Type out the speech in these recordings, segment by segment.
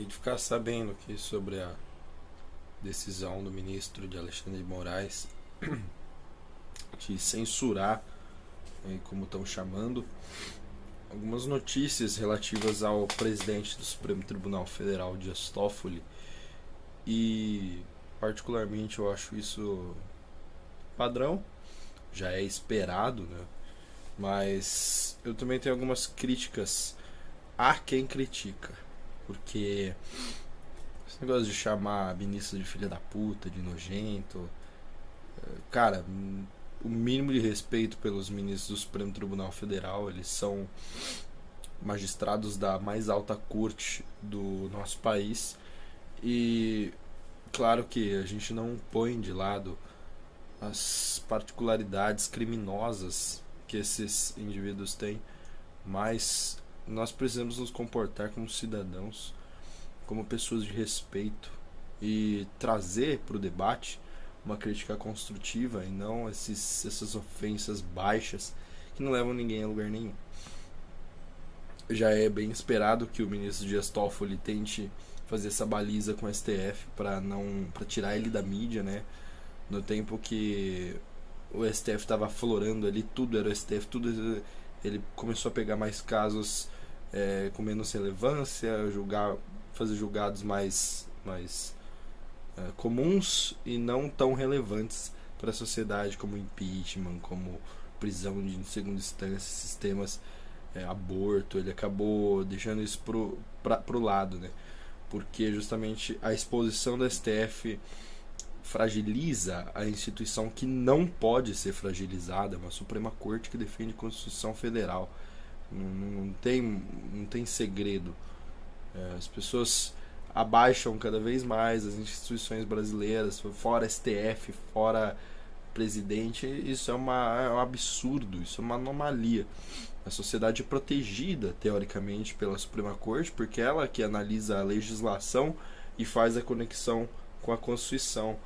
Acabei de ficar sabendo aqui sobre a decisão do ministro de Alexandre de Moraes de censurar, como estão chamando, algumas notícias relativas ao presidente do Supremo Tribunal Federal, Dias Toffoli, e particularmente eu acho isso padrão, já é esperado, né? Mas eu também tenho algumas críticas a quem critica, porque esse negócio de chamar ministro de filha da puta, de nojento, cara, o mínimo de respeito pelos ministros do Supremo Tribunal Federal. Eles são magistrados da mais alta corte do nosso país e claro que a gente não põe de lado as particularidades criminosas que esses indivíduos têm, mas nós precisamos nos comportar como cidadãos, como pessoas de respeito e trazer para o debate uma crítica construtiva e não essas ofensas baixas que não levam ninguém a lugar nenhum. Já é bem esperado que o ministro Dias Toffoli tente fazer essa baliza com o STF para tirar ele da mídia, né? No tempo que o STF estava aflorando ali, tudo era o STF, tudo, ele começou a pegar mais casos com menos relevância, fazer julgados mais comuns e não tão relevantes para a sociedade, como impeachment, como prisão de segunda instância, sistemas, aborto. Ele acabou deixando isso pro lado, né? Porque justamente a exposição do STF fragiliza a instituição que não pode ser fragilizada, uma Suprema Corte que defende a Constituição Federal. Não tem segredo. As pessoas abaixam cada vez mais as instituições brasileiras, fora STF, fora presidente. Isso é um absurdo, isso é uma anomalia. A sociedade é protegida, teoricamente, pela Suprema Corte, porque ela que analisa a legislação e faz a conexão com a Constituição.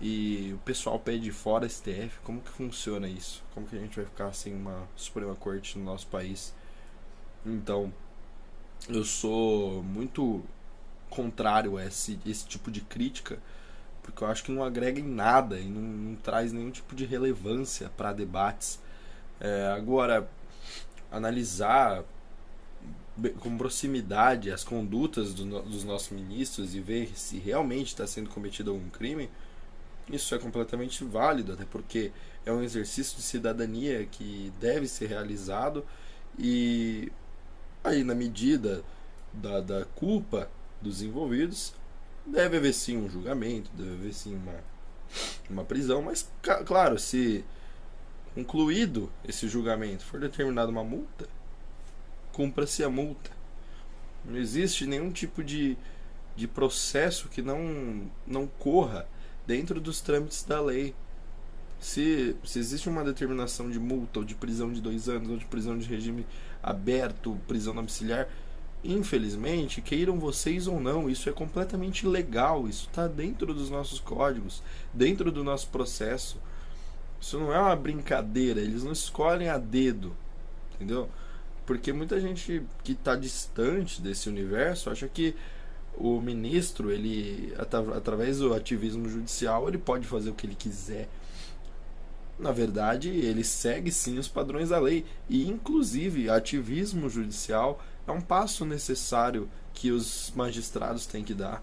E o pessoal pede fora STF. Como que funciona isso? Como que a gente vai ficar sem uma Suprema Corte no nosso país? Então, eu sou muito contrário a esse tipo de crítica, porque eu acho que não agrega em nada e não traz nenhum tipo de relevância para debates. Agora, analisar com proximidade as condutas dos nossos ministros e ver se realmente está sendo cometido algum crime, isso é completamente válido, até porque é um exercício de cidadania que deve ser realizado, e aí, na medida da culpa dos envolvidos, deve haver sim um julgamento, deve haver sim uma prisão, mas claro, se concluído esse julgamento for determinada uma multa, cumpra-se a multa. Não existe nenhum tipo de processo que não corra dentro dos trâmites da lei. Se existe uma determinação de multa ou de prisão de 2 anos ou de prisão de regime aberto, prisão domiciliar, infelizmente, queiram vocês ou não, isso é completamente legal, isso está dentro dos nossos códigos, dentro do nosso processo. Isso não é uma brincadeira, eles não escolhem a dedo, entendeu? Porque muita gente que está distante desse universo acha que o ministro, ele, através do ativismo judicial, ele pode fazer o que ele quiser. Na verdade, ele segue sim os padrões da lei, e inclusive ativismo judicial é um passo necessário que os magistrados têm que dar,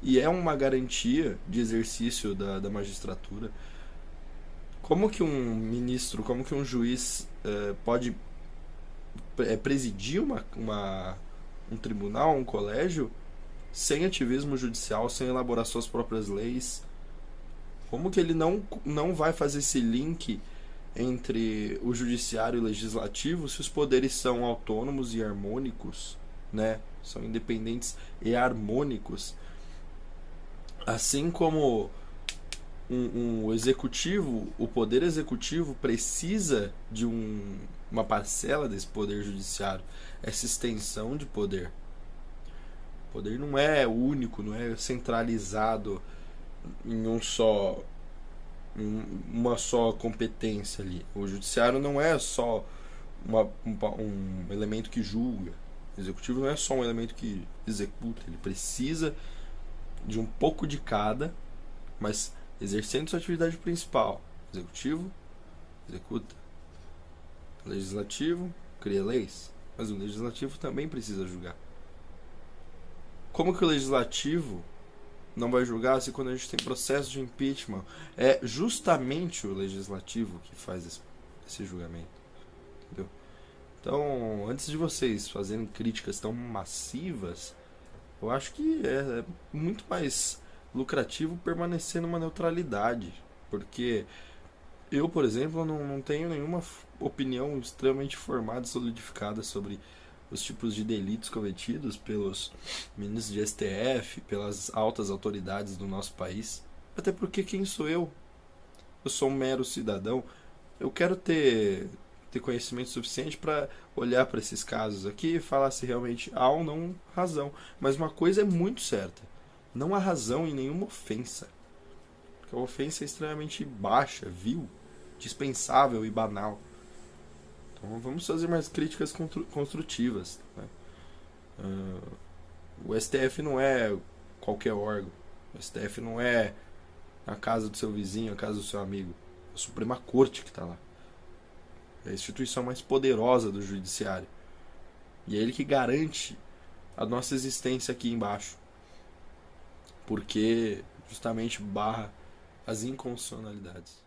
e é uma garantia de exercício da magistratura. Como que um ministro, como que um juiz pode presidir um tribunal, um colégio, sem ativismo judicial, sem elaborar suas próprias leis? Como que ele não vai fazer esse link entre o judiciário e o legislativo se os poderes são autônomos e harmônicos, né? São independentes e harmônicos. Assim como o poder executivo precisa de uma parcela desse poder judiciário, essa extensão de poder. O poder não é único, não é centralizado em uma só competência ali. O judiciário não é só um elemento que julga. O executivo não é só um elemento que executa, ele precisa de um pouco de cada, mas exercendo sua atividade principal. Executivo, executa. Legislativo, cria leis. Mas o legislativo também precisa julgar. Como que o legislativo não vai julgar se quando a gente tem processo de impeachment é justamente o legislativo que faz esse julgamento? Entendeu? Então, antes de vocês fazerem críticas tão massivas, eu acho que é muito mais lucrativo permanecer numa neutralidade. Porque eu, por exemplo, não tenho nenhuma opinião extremamente formada e solidificada sobre os tipos de delitos cometidos pelos ministros de STF, pelas altas autoridades do nosso país. Até porque quem sou eu? Eu sou um mero cidadão. Eu quero ter conhecimento suficiente para olhar para esses casos aqui e falar se realmente há ou não razão. Mas uma coisa é muito certa: não há razão em nenhuma ofensa. Porque a ofensa é extremamente baixa, vil, dispensável e banal. Então vamos fazer mais críticas construtivas. Né? O STF não é qualquer órgão. O STF não é a casa do seu vizinho, a casa do seu amigo. É a Suprema Corte que está lá. É a instituição mais poderosa do judiciário. E é ele que garante a nossa existência aqui embaixo. Porque justamente barra as inconstitucionalidades.